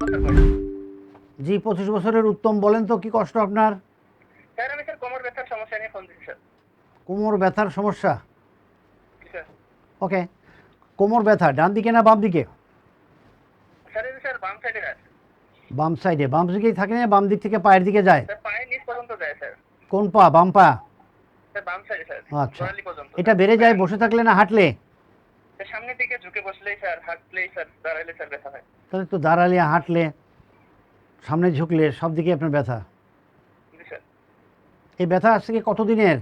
বছর বয়স। জি 25 বছরের উত্তম, বলেন তো কি কষ্ট আপনার? স্যার আমি স্যার কোমর ব্যথার সমস্যা নিয়ে ফোন দিচ্ছি স্যার। কোমর ব্যথার সমস্যা? জি স্যার। ওকে, কোমর ব্যথা ডান দিকে না বাম দিকে? স্যার এই স্যার বাম সাইডে আছে। বাম সাইডে, বাম দিকেই থাকে না বাম দিক থেকে পায়ের দিকে যায়? স্যার পায়ের নিচ পর্যন্ত যায় স্যার। কোন পা? বাম পা? স্যার বাম সাইডে স্যার। আচ্ছা, গোড়ালি পর্যন্ত এটা স্যার। বেড়ে যায় বসে থাকলে না হাঁটলে? স্যার সামনের দিকে ঝুঁকে বসলেই স্যার, হাঁটলেই স্যার, দাঁড়াইলে স্যার ব্যথা হয়। তাহলে তো দাঁড়ালে, হাঁটলে, সামনে ঝুঁকলে সব দিকে আপনার ব্যথা। জি স্যার। এই ব্যথা আজ থেকে কতদিনের?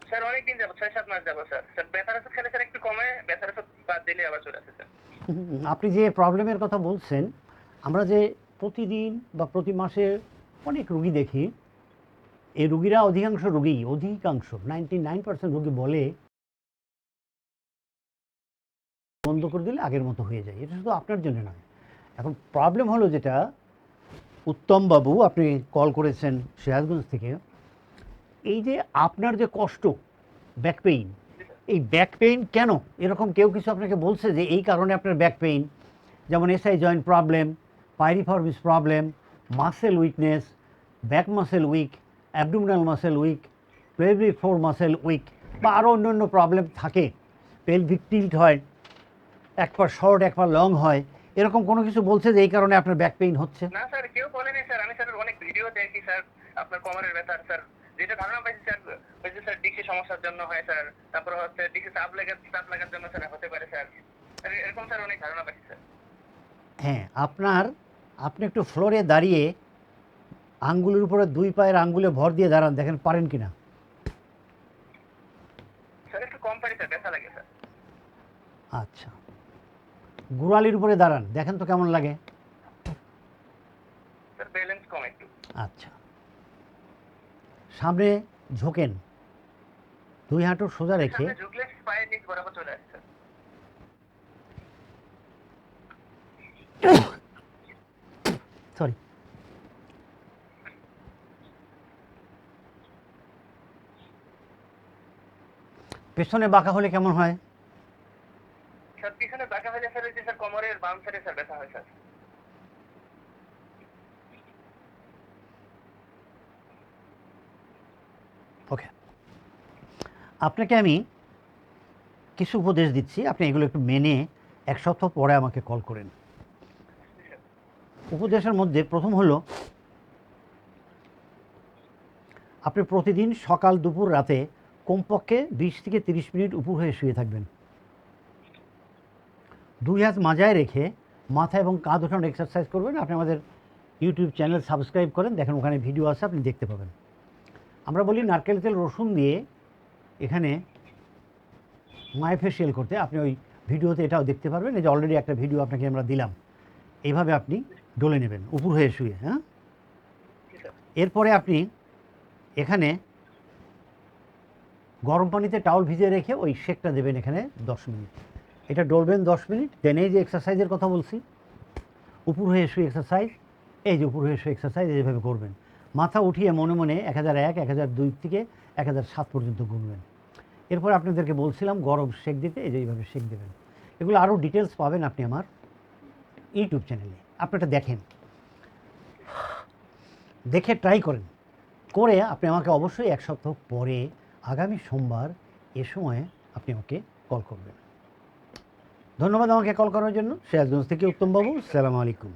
স্যার অনেকদিন যাবো, 6-7 মাস যাবো স্যার। স্যার ব্যথার ওষুধ খেলে স্যার একটু কমে, ব্যথার ওষুধ বাদ দিলে আবার চলে আসে স্যার। আপনি যে প্রবলেমের কথা বলছেন, আমরা যে প্রতিদিন বা প্রতি মাসে অনেক রুগী দেখি, এই রুগীরা অধিকাংশ 99% রুগী বলে বন্ধ করে দিলে আগের মতো হয়ে যায়। এটা শুধু আপনার জন্য নয়। এখন প্রবলেম হলো যেটা, উত্তমবাবু আপনি কল করেছেন সিরাজগঞ্জ থেকে, এই যে আপনার যে কষ্ট, ব্যাক পেইন, এই ব্যাক পেইন কেন? এরকম কেউ কিছু আপনাকে বলছে যে এই কারণে আপনার ব্যাক পেইন? যেমন SI joint problem, piriformis problem, muscle weakness, back muscle week, abdominal muscle week, pelvic floor muscle week, বা আরও অন্যান্য প্রবলেম থাকে, পেলভিক টিল্ট হয়, এক পা শর্ট এক পা লং হয়, এরকম কোনো কিছু বলছে যে এই কারণে আপনার ব্যাক পেইন হচ্ছে? না স্যার, কেউ বলেনি স্যার। আমি স্যার অনেক ভিডিও দেখি স্যার আপনার কোমরের ব্যথার স্যার। যেটা ধারণা পাইছি স্যার, ওই যে স্যার ডিসি সমস্যার জন্য হয় স্যার, তারপর হচ্ছে ডিসি চাপ লাগার জন্য স্যার হতে পারে স্যার। এরকম স্যার অনেক ধারণা পাইছি স্যার। হ্যাঁ, আপনি একটু ফ্লোরে দাঁড়িয়ে আঙ্গুলের উপরে দুই পায়ের আঙ্গুলে ভর দিয়ে দাঁড়ান, দেখেন পারেন কিনা। স্যার একটু কম পারি স্যার, ব্যথা লাগে স্যার। আচ্ছা, গোড়ালির উপরে দাঁড়ান, দেখেন তো কেমন লাগে। স্যার ব্যালেন্স কম একটু। আচ্ছা, সামনে ঝোঁকেন, দুই হাঁটু সোজা রেখে। সামনে ঝুঁকলে পায়ের নিচ বরাবর চলে আসে স্যার। সরি, পেছনে বাঁকা হলে কেমন হয়? স্যার পিছনে বাঁকা হলে স্যার ওই যে স্যার কোমরের বাম সাইডে স্যার ব্যথা হয় স্যার। ওকে, আপনাকে আমি কিছু উপদেশ দিচ্ছি, আপনি এগুলো একটু মেনে 1 সপ্তাহ পরে আমাকে কল করেন। উপদেশের মধ্যে প্রথম হলো, আপনি প্রতিদিন সকাল দুপুর রাতে কমপক্ষে 20 থেকে 30 মিনিট উপর হয়ে শুয়ে থাকবেন। 2 হাত মাজায় রেখে মাথা এবং কাঁধ ওঠানোর এক্সারসাইজ করবেন। আপনি আমাদের ইউটিউব চ্যানেল সাবস্ক্রাইব করেন, দেখেন ওখানে ভিডিও আছে, আপনি দেখতে পাবেন। আমরা বলি নারকেল তেল রসুন দিয়ে এখানে মায়োফেশিয়াল করতে, আপনি ওই ভিডিওতে এটাও দেখতে পারবেন। এই যে অলরেডি একটা ভিডিও আপনাকে আমরা দিলাম, এইভাবে আপনি ডলে নেবেন উপর হয়ে শুয়ে। হ্যাঁ, এরপরে আপনি এখানে গরম পানিতে টাওয়াল ভিজিয়ে রেখে ওই শেকটা দেবেন এখানে 10 মিনিট। এটা ডলবেন 10 মিনিট, দেন এই যে এক্সারসাইজের কথা বলছি, উপর হয়ে শুয়ে এক্সারসাইজ, এই যে উপর হয়ে শুয়ে এক্সারসাইজ এইভাবে করবেন। মাথা উঠিয়ে মনে মনে 1001, 1002 থেকে 1007 পর্যন্ত গুনবেন। এরপর আপনাদেরকে বলছিলাম গরম শেক দিতে, এই যে এইভাবে শেক দেবেন। এগুলো আরও ডিটেলস পাবেন আপনি আমার ইউটিউব চ্যানেলে, আপনি এটা দেখেন, দেখে ট্রাই করেন, করে আপনি আমাকে অবশ্যই 1 সপ্তাহ পরে আগামী সোমবার এ সময়ে আপনি আমাকে কল করবেন। ধন্যবাদ আমাকে কল করার জন্য। সিরাজগঞ্জ থেকে উত্তমবাবু, সালাম আলাইকুম।